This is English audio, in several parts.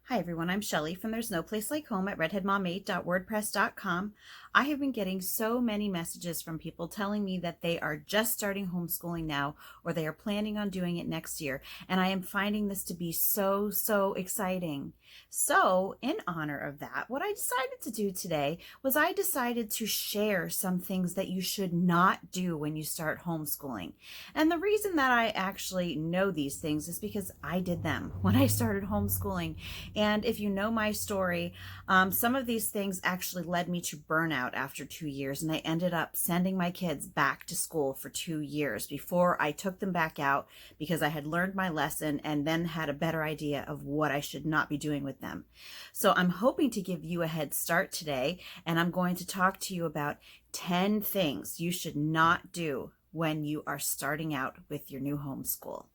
Hi everyone, I'm Shelly from There's No Place Like Home at redheadmom8.wordpress.com. I have been getting so many messages from people telling me that they are just starting homeschooling now or they are planning on doing it next year, and I am finding this to be so exciting. So in honor of that, what I decided to do today was I decided to share some things that you should not do when you start homeschooling. And the reason that I actually know these things is because I did them when I started homeschooling. And if you know my story, some of these things actually led me to burnout after 2 years. And I ended up sending my kids back to school for 2 years before I took them back out because I had learned my lesson and then had a better idea of what I should not be doing with them. So I'm hoping to give you a head start today, and I'm going to talk to you about 10 things you should not do when you are starting out with your new homeschool.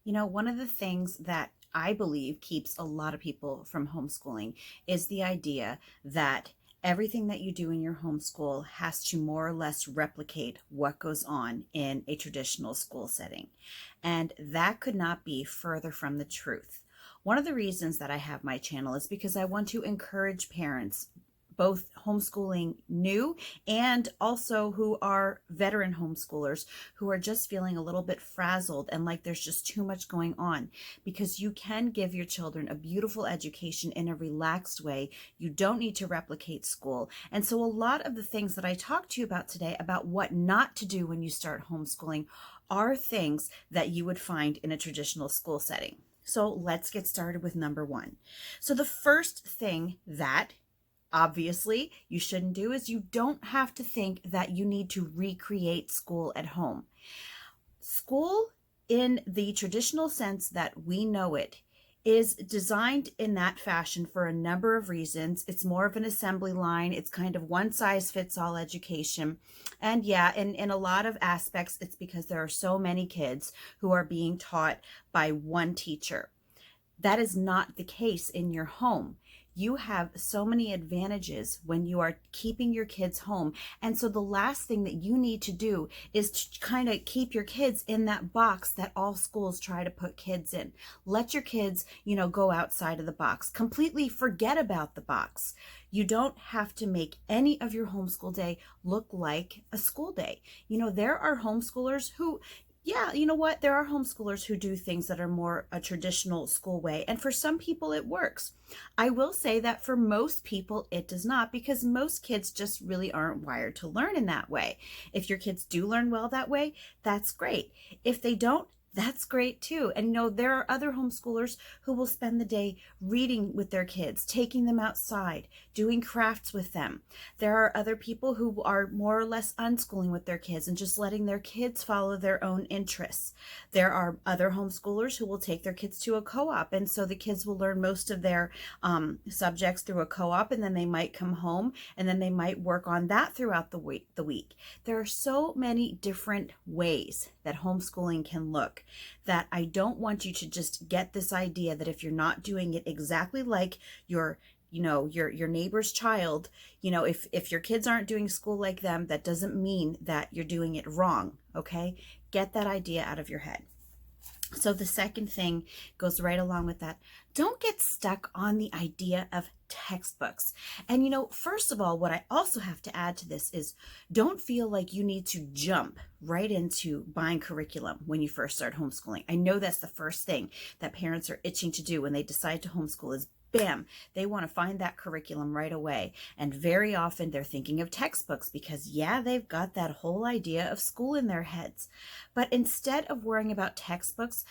You know, one of the things that I believe keeps a lot of people from homeschooling is the idea that everything that you do in your homeschool has to more or less replicate what goes on in a traditional school setting. And that could not be further from the truth. One of the reasons that I have my channel is because I want to encourage parents, both homeschooling new and also who are veteran homeschoolers who are just feeling a little bit frazzled and like there's just too much going on, because you can give your children a beautiful education in a relaxed way. You don't need to replicate school. And so a lot of the things that I talked to you about today about what not to do when you start homeschooling are things that you would find in a traditional school setting. So let's get started with number one. So the first thing that obviously you shouldn't do is you don't have to think that you need to recreate school at home. School in the traditional sense that we know it is designed in that fashion for a number of reasons. It's more of an assembly line. It's kind of one-size-fits-all education. And yeah, in a lot of aspects, it's because there are so many kids who are being taught by one teacher. That is not the case in your home. You have so many advantages when you are keeping your kids home. And so the last thing that you need to do is to kind of keep your kids in that box that all schools try to put kids in. Let your kids, go outside of the box. Completely forget about the box. You don't have to make any of your homeschool day look like a school day. There are homeschoolers who, yeah, you know what? There are homeschoolers who do things that are more a traditional school way. And for some people, it works. I will say that for most people, it does not, because most kids just really aren't wired to learn in that way. If your kids do learn well that way, that's great. If they don't, that's great too. And there are other homeschoolers who will spend the day reading with their kids, taking them outside, doing crafts with them. There are other people who are more or less unschooling with their kids and just letting their kids follow their own interests. There are other homeschoolers who will take their kids to a co-op, and so the kids will learn most of their subjects through a co-op, and then they might come home and then they might work on that throughout the week. There are so many different ways that homeschooling can look that I don't want you to just get this idea that if you're not doing it exactly like your neighbor's child, if your kids aren't doing school like them, that doesn't mean that you're doing it wrong. Okay? Get that idea out of your head. So the second thing goes right along with that. Don't get stuck on the idea of textbooks. And first of all, what I also have to add to this is don't feel like you need to jump right into buying curriculum when you first start homeschooling. I know that's the first thing that parents are itching to do when they decide to homeschool is bam, they want to find that curriculum right away. And very often they're thinking of textbooks because, yeah, they've got that whole idea of school in their heads. But instead of worrying about textbooks,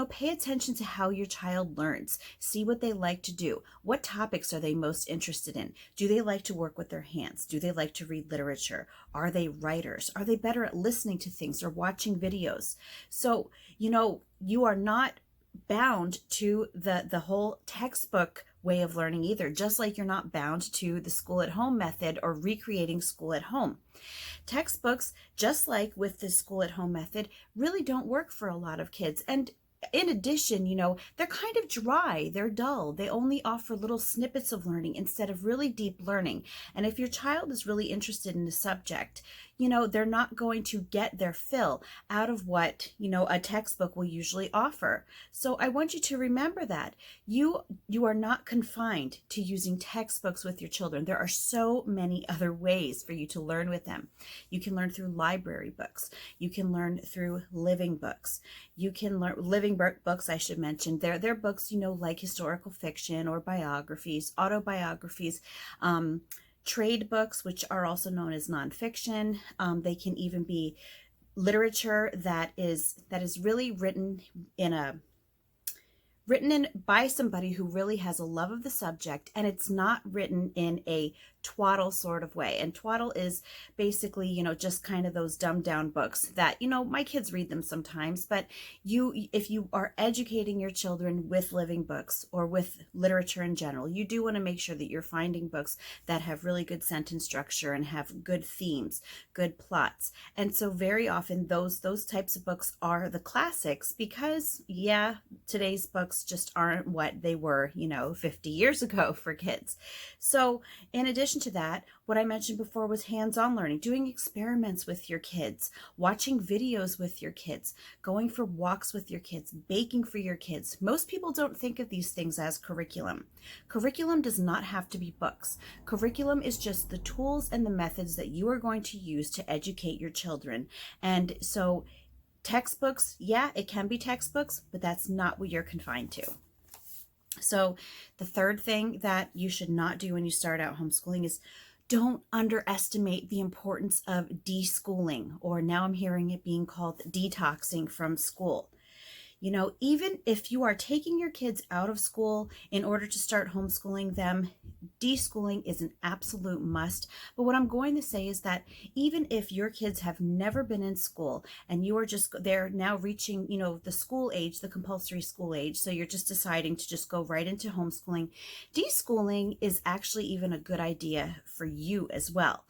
pay attention to how your child learns. See what they like to do. What topics are they most interested in? Do they like to work with their hands? Do they like to read literature? Are they writers? Are they better at listening to things or watching videos? So, you are not bound to the whole textbook way of learning either, just like you're not bound to the school at home method or recreating school at home. Textbooks, just like with the school at home method, really don't work for a lot of kids. And in addition, they're kind of dry, they're dull. They only offer little snippets of learning instead of really deep learning. And if your child is really interested in the subject, they're not going to get their fill out of what, a textbook will usually offer. So I want you to remember that you are not confined to using textbooks with your children. There are so many other ways for you to learn with them. You can learn through library books. You can learn through living books. You can learn books, I should mention. They're books, like historical fiction or biographies, autobiographies, trade books, which are also known as nonfiction. They can even be literature that is really written by somebody who really has a love of the subject, and it's not written in a twaddle sort of way. And twaddle is basically, just kind of those dumbed down books that, my kids read them sometimes, but if you are educating your children with living books or with literature in general, you do want to make sure that you're finding books that have really good sentence structure and have good themes, good plots. And so very often those types of books are the classics because, today's books just aren't what they were, 50 years ago for kids. So in addition to that, what I mentioned before was hands-on learning, doing experiments with your kids, watching videos with your kids, going for walks with your kids, baking for your kids. Most people don't think of these things as curriculum. Curriculum does not have to be books. Curriculum is just the tools and the methods that you are going to use to educate your children. And so textbooks, it can be textbooks, but that's not what you're confined to. So the third thing that you should not do when you start out homeschooling is don't underestimate the importance of deschooling, or now I'm hearing it being called detoxing from school. Even if you are taking your kids out of school in order to start homeschooling them, deschooling is an absolute must. But what I'm going to say is that even if your kids have never been in school and they're now reaching, the school age, the compulsory school age, so you're just deciding to just go right into homeschooling, deschooling is actually even a good idea for you as well.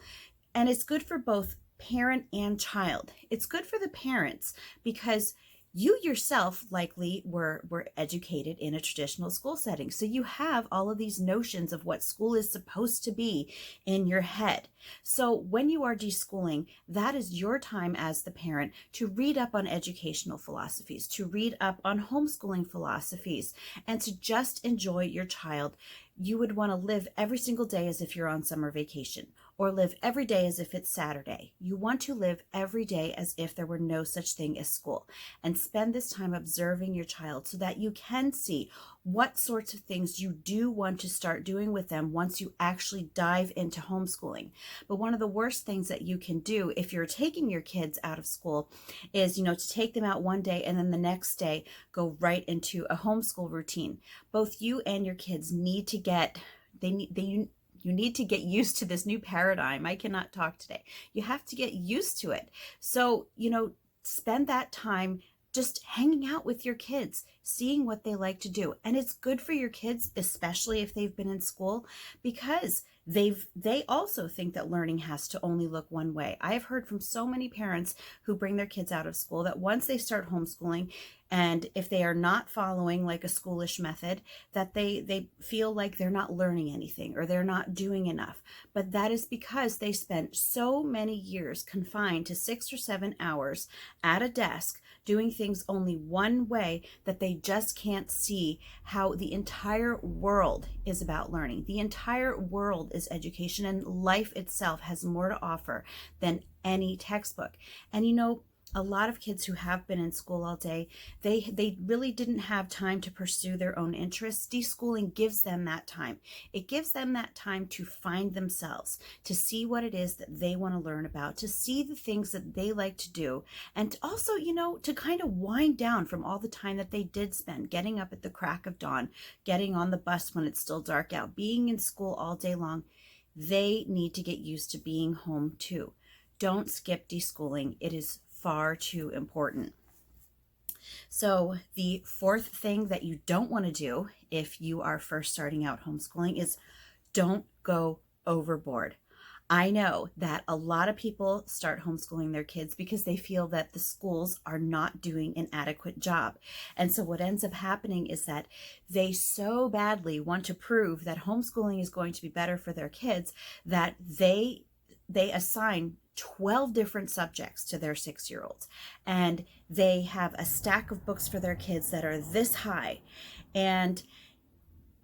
And it's good for both parent and child. It's good for the parents because you yourself likely were educated in a traditional school setting. So you have all of these notions of what school is supposed to be in your head. So when you are deschooling, that is your time as the parent to read up on educational philosophies, to read up on homeschooling philosophies, and to just enjoy your child. You would want to live every single day as if you're on summer vacation, or live every day as if it's Saturday. You want to live every day as if there were no such thing as school, and spend this time observing your child so that you can see what sorts of things you do want to start doing with them once you actually dive into homeschooling. But one of the worst things that you can do if you're taking your kids out of school is, to take them out one day and then the next day go right into a homeschool routine. Both you and your kids need to you need to get used to this new paradigm. I cannot talk today. You have to get used to it. So, spend that time just hanging out with your kids, seeing what they like to do. And it's good for your kids, especially if they've been in school, because they also think that learning has to only look one way. I have heard from so many parents who bring their kids out of school that once they start homeschooling, and if they are not following like a schoolish method, that they feel like they're not learning anything or they're not doing enough. But that is because they spent so many years confined to 6 or 7 hours at a desk doing things only one way that they just can't see how the entire world is about learning. The entire world is education, and life itself has more to offer than any textbook. And a lot of kids who have been in school all day, they really didn't have time to pursue their own interests. Deschooling gives them that time. It gives them that time to find themselves, to see what it is that they want to learn about, to see the things that they like to do, and also, to kind of wind down from all the time that they did spend getting up at the crack of dawn, getting on the bus when it's still dark out, being in school all day long. They need to get used to being home too. Don't skip deschooling. It is far too important. So the fourth thing that you don't want to do if you are first starting out homeschooling is don't go overboard. I know that a lot of people start homeschooling their kids because they feel that the schools are not doing an adequate job. And so what ends up happening is that they so badly want to prove that homeschooling is going to be better for their kids that they assign 12 different subjects to their 6-year-olds, and they have a stack of books for their kids that are this high. And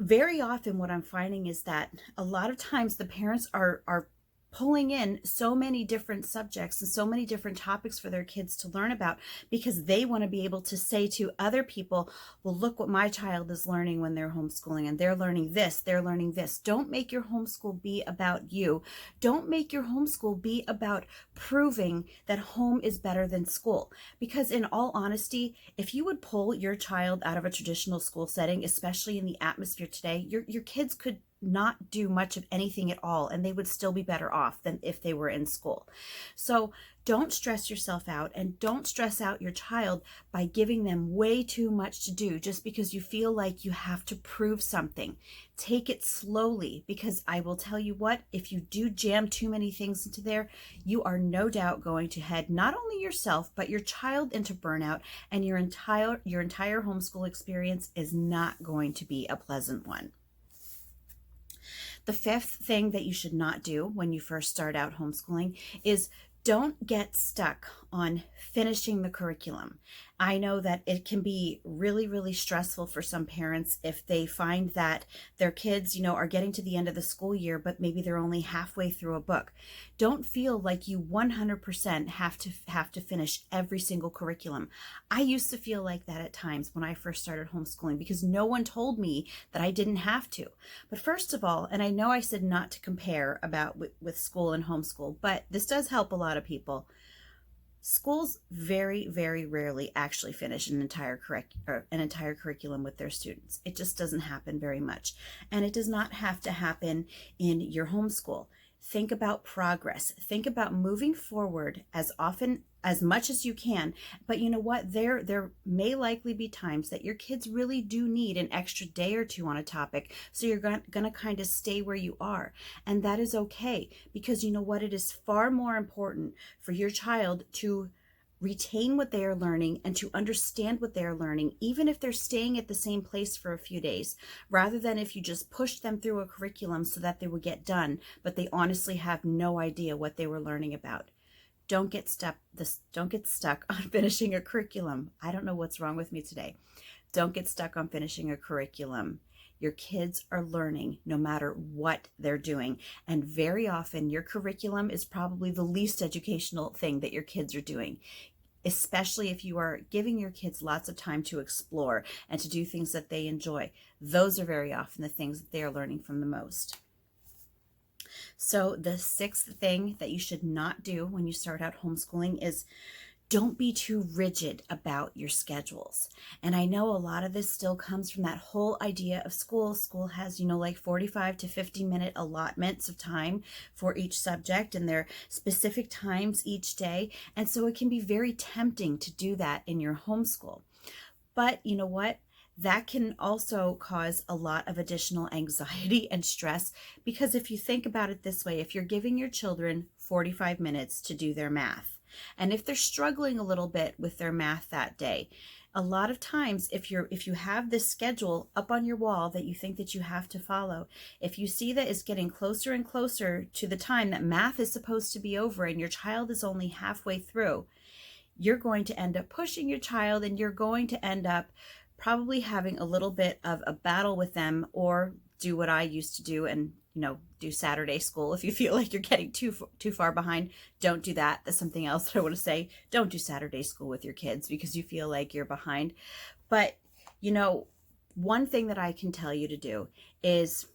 very often what I'm finding is that a lot of times the parents are pulling in so many different subjects and so many different topics for their kids to learn about because they want to be able to say to other people, well, look what my child is learning when they're homeschooling, and they're learning this, they're learning this. Don't make your homeschool be about you. Don't make your homeschool be about proving that home is better than school. Because in all honesty, if you would pull your child out of a traditional school setting, especially in the atmosphere today, your kids could not do much of anything at all, and they would still be better off than if they were in school. So don't stress yourself out, and don't stress out your child by giving them way too much to do just because you feel like you have to prove something. Take it slowly, because I will tell you what, if you do jam too many things into there, you are no doubt going to head not only yourself but your child into burnout, and your entire homeschool experience is not going to be a pleasant one. The fifth thing that you should not do when you first start out homeschooling is don't get stuck on finishing the curriculum. I know that it can be really, really stressful for some parents if they find that their kids, are getting to the end of the school year, but maybe they're only halfway through a book. Don't feel like you 100% have to finish every single curriculum. I used to feel like that at times when I first started homeschooling because no one told me that I didn't have to. But first of all, and I know I said not to compare about with school and homeschool, but this does help a lot of people. Schools very, very rarely actually finish an entire curriculum with their students. It just doesn't happen very much. And it does not have to happen in your homeschool. Think about progress. Think about moving forward as much as you can. But you know what? There may likely be times that your kids really do need an extra day or two on a topic. So you're going to kind of stay where you are. And that is okay, because you know what? It is far more important for your child to retain what they are learning and to understand what they are learning, even if they're staying at the same place for a few days, rather than if you just push them through a curriculum so that they will get done, but they honestly have no idea what they were learning about. Don't get stuck on finishing a curriculum. I don't know what's wrong with me today. Don't get stuck on finishing a curriculum. Your kids are learning no matter what they're doing. And very often your curriculum is probably the least educational thing that your kids are doing, especially if you are giving your kids lots of time to explore and to do things that they enjoy. Those are very often the things that they are learning from the most. So the sixth thing that you should not do when you start out homeschooling is don't be too rigid about your schedules. And I know a lot of this still comes from that whole idea of school. School has, like 45 to 50-minute allotments of time for each subject, and their specific times each day. And so it can be very tempting to do that in your homeschool. But you know what? That can also cause a lot of additional anxiety and stress, because if you think about it this way, if you're giving your children 45 minutes to do their math, and if they're struggling a little bit with their math that day, a lot of times if you have this schedule up on your wall that you think that you have to follow, if you see that it's getting closer and closer to the time that math is supposed to be over and your child is only halfway through, you're going to end up pushing your child, and you're going to end up probably having a little bit of a battle with them, or do what I used to do and do Saturday school. If you feel like you're getting too far behind, don't do that. That's something else that I want to say. Don't do Saturday school with your kids because you feel like you're behind. But one thing that I can tell you to do is,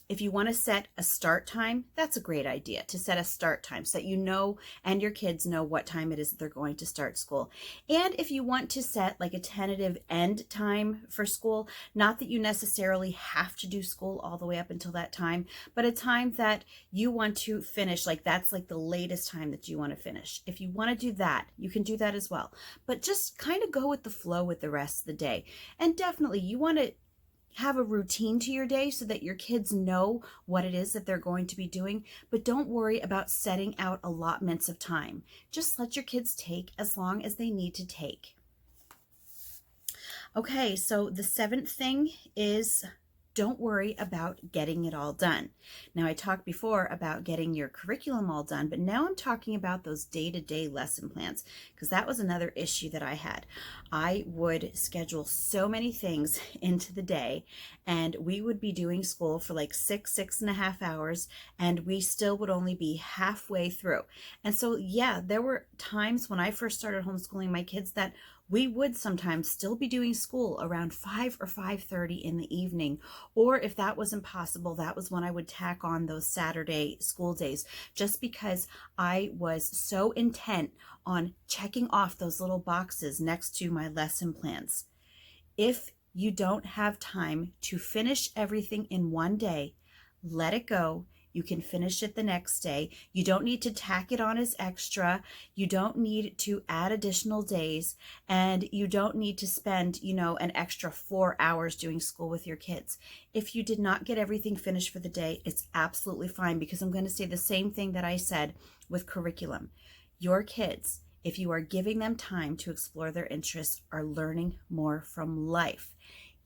if you want to set a start time, that's a great idea, to set a start time so that you know and your kids know what time it is that they're going to start school. And if you want to set like a tentative end time for school, not that you necessarily have to do school all the way up until that time, but a time that you want to finish, like that's like the latest time that you want to finish. If you want to do that, you can do that as well. But just kind of go with the flow with the rest of the day. And definitely you want to have a routine to your day so that your kids know what it is that they're going to be doing, but don't worry about setting out allotments of time. Just let your kids take as long as they need to take. Okay, so the seventh thing is don't worry about getting it all done. Now, I talked before about getting your curriculum all done, but now I'm talking about those day-to-day lesson plans, because that was another issue that I had. I would schedule so many things into the day, and we would be doing school for like 6.5 hours, and we still would only be halfway through. And so, yeah, there were times when I first started homeschooling my kids that we would sometimes still be doing school around 5 or 5:30 in the evening. Or if that was impossible, that was when I would tack on those Saturday school days, just because I was so intent on checking off those little boxes next to my lesson plans. If you don't have time to finish everything in one day, let it go. You can finish it the next day. You don't need to tack it on as extra. You don't need to add additional days, and you don't need to spend, an extra 4 hours doing school with your kids. If you did not get everything finished for the day, it's absolutely fine, because I'm going to say the same thing that I said with curriculum. Your kids, if you are giving them time to explore their interests, are learning more from life.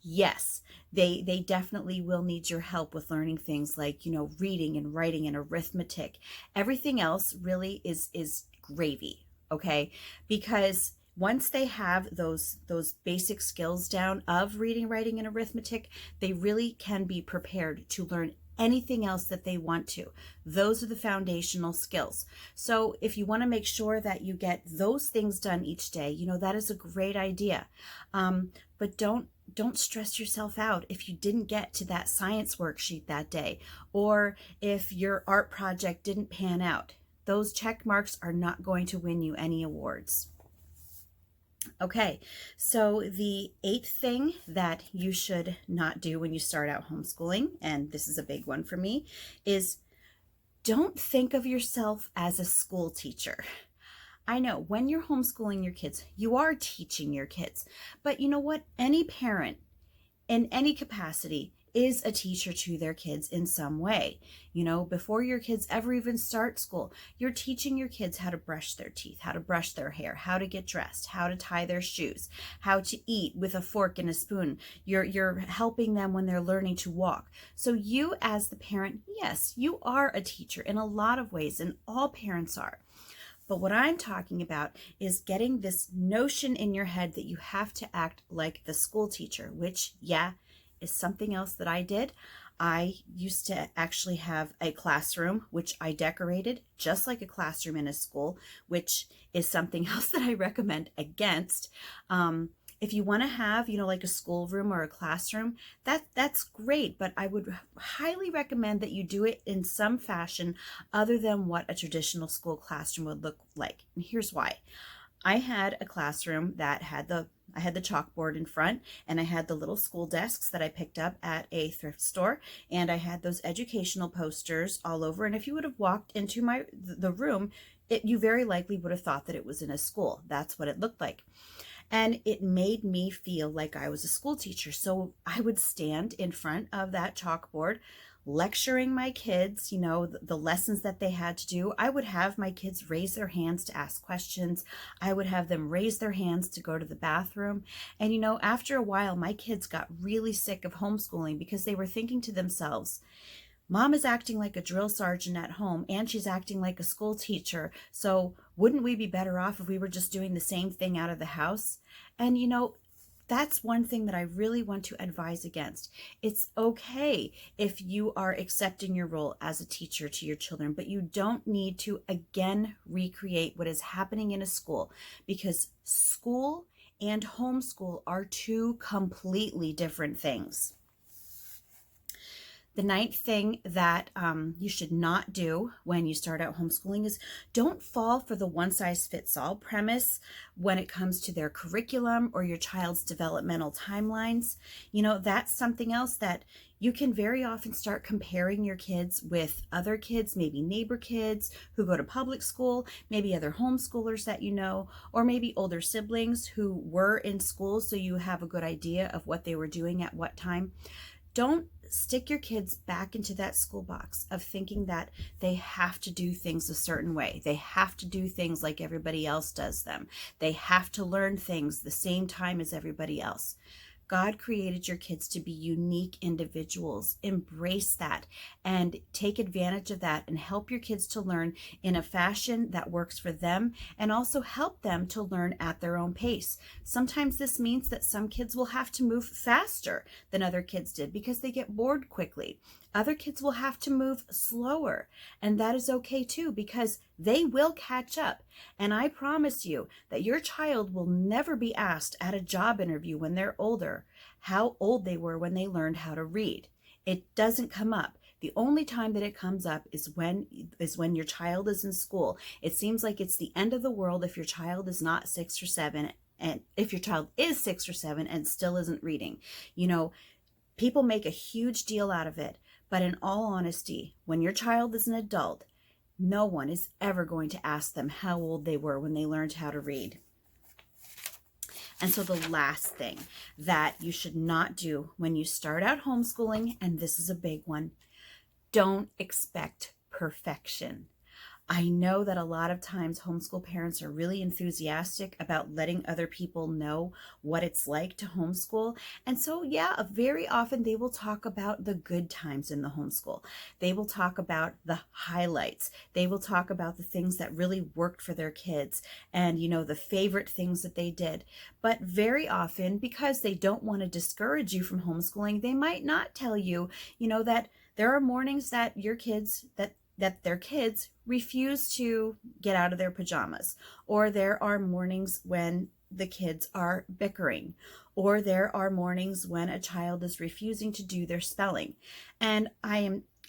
Yes, they definitely will need your help with learning things like, reading and writing and arithmetic. Everything else really is gravy, okay? Because once they have those basic skills down of reading, writing, and arithmetic, they really can be prepared to learn anything else that they want to. Those are the foundational skills. So if you want to make sure that you get those things done each day, that is a great idea. But don't stress yourself out if you didn't get to that science worksheet that day, or if your art project didn't pan out. Those check marks are not going to win you any awards. Okay, so the eighth thing that you should not do when you start out homeschooling, and this is a big one for me, is don't think of yourself as a school teacher. I know when you're homeschooling your kids, you are teaching your kids, but you know what? Any parent in any capacity is a teacher to their kids in some way. Before your kids ever even start school, you're teaching your kids how to brush their teeth, how to brush their hair, how to get dressed, how to tie their shoes, how to eat with a fork and a spoon. You're helping them when they're learning to walk. So you as the parent, yes, you are a teacher in a lot of ways, and all parents are. But what I'm talking about is getting this notion in your head that you have to act like the school teacher, which, yeah, is something else that I did. I used to actually have a classroom, which I decorated just like a classroom in a school, which is something else that I recommend against. If you want to have, like a schoolroom or a classroom, that's great, but I would highly recommend that you do it in some fashion other than what a traditional school classroom would look like. And here's why. I had a classroom that I had the chalkboard in front, and I had the little school desks that I picked up at a thrift store, and I had those educational posters all over. And if you would have walked into the room, you very likely would have thought that it was in a school. That's what it looked like. And it made me feel like I was a school teacher. So I would stand in front of that chalkboard lecturing my kids, the lessons that they had to do. I would have my kids raise their hands to ask questions. I would have them raise their hands to go to the bathroom. And, after a while, my kids got really sick of homeschooling because they were thinking to themselves, Mom is acting like a drill sergeant at home, and she's acting like a school teacher. So wouldn't we be better off if we were just doing the same thing out of the house? And that's one thing that I really want to advise against. It's okay if you are accepting your role as a teacher to your children, but you don't need to again recreate what is happening in a school, because school and homeschool are two completely different things. The ninth thing that you should not do when you start out homeschooling is don't fall for the one-size-fits-all premise when it comes to their curriculum or your child's developmental timelines. You know, that's something else that you can very often start comparing your kids with other kids, maybe neighbor kids who go to public school, maybe other homeschoolers that you know, or maybe older siblings who were in school so you have a good idea of what they were doing at what time. Don't stick your kids back into that school box of thinking that they have to do things a certain way. They have to do things like everybody else does them. They have to learn things the same time as everybody else. God created your kids to be unique individuals. Embrace that and take advantage of that and help your kids to learn in a fashion that works for them, and also help them to learn at their own pace. Sometimes this means that some kids will have to move faster than other kids did because they get bored quickly. Other kids will have to move slower, and that is okay too, because they will catch up. And I promise you that your child will never be asked at a job interview when they're older how old they were when they learned how to read. It doesn't come up. The only time that it comes up is when your child is in school. It seems like it's the end of the world if your child is not 6 or 7, and if your child is 6 or 7 and still isn't reading. You know, people make a huge deal out of it. But in all honesty, when your child is an adult, no one is ever going to ask them how old they were when they learned how to read. And so the last thing that you should not do when you start out homeschooling, and this is a big one, don't expect perfection. I know that a lot of times homeschool parents are really enthusiastic about letting other people know what it's like to homeschool. And so, yeah, very often they will talk about the good times in the homeschool. They will talk about the highlights. They will talk about the things that really worked for their kids and, you know, the favorite things that they did. But very often, because they don't want to discourage you from homeschooling, they might not tell you, you know, that there are mornings that their kids refuse to get out of their pajamas, or there are mornings when the kids are bickering, or there are mornings when a child is refusing to do their spelling. And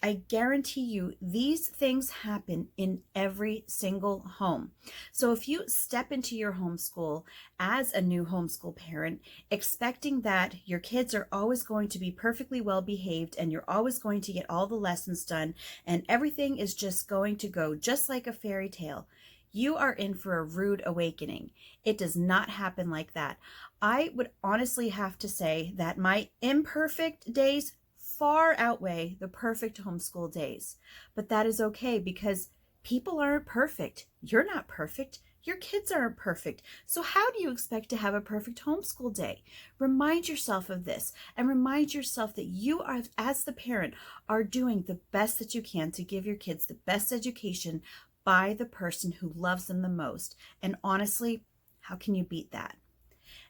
I guarantee you these things happen in every single home. So if you step into your homeschool as a new homeschool parent, expecting that your kids are always going to be perfectly well behaved and you're always going to get all the lessons done and everything is just going to go just like a fairy tale, you are in for a rude awakening. It does not happen like that. I would honestly have to say that my imperfect days far outweigh the perfect homeschool days. But that is okay because people aren't perfect. You're not perfect. Your kids aren't perfect. So how do you expect to have a perfect homeschool day? Remind yourself of this and remind yourself that you are, as the parent, are doing the best that you can to give your kids the best education by the person who loves them the most. And honestly, how can you beat that?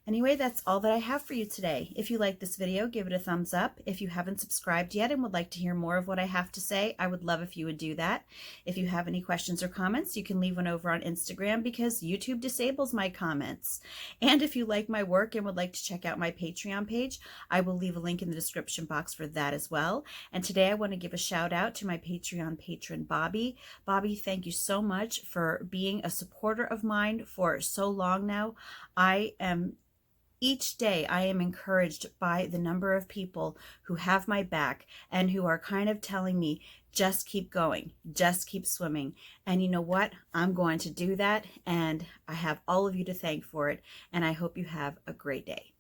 Anyway, that's all that I have for you today. If you like this video, give it a thumbs up. If you haven't subscribed yet and would like to hear more of what I have to say, I would love if you would do that. If you have any questions or comments, you can leave one over on Instagram because YouTube disables my comments. And if you like my work and would like to check out my Patreon page, I will leave a link in the description box for that as well. And today I want to give a shout out to my Patreon patron, Bobby. Bobby, thank you so much for being a supporter of mine for so long now. Each day I am encouraged by the number of people who have my back and who are kind of telling me, just keep going, just keep swimming. And you know what? I'm going to do that, and I have all of you to thank for it, and I hope you have a great day.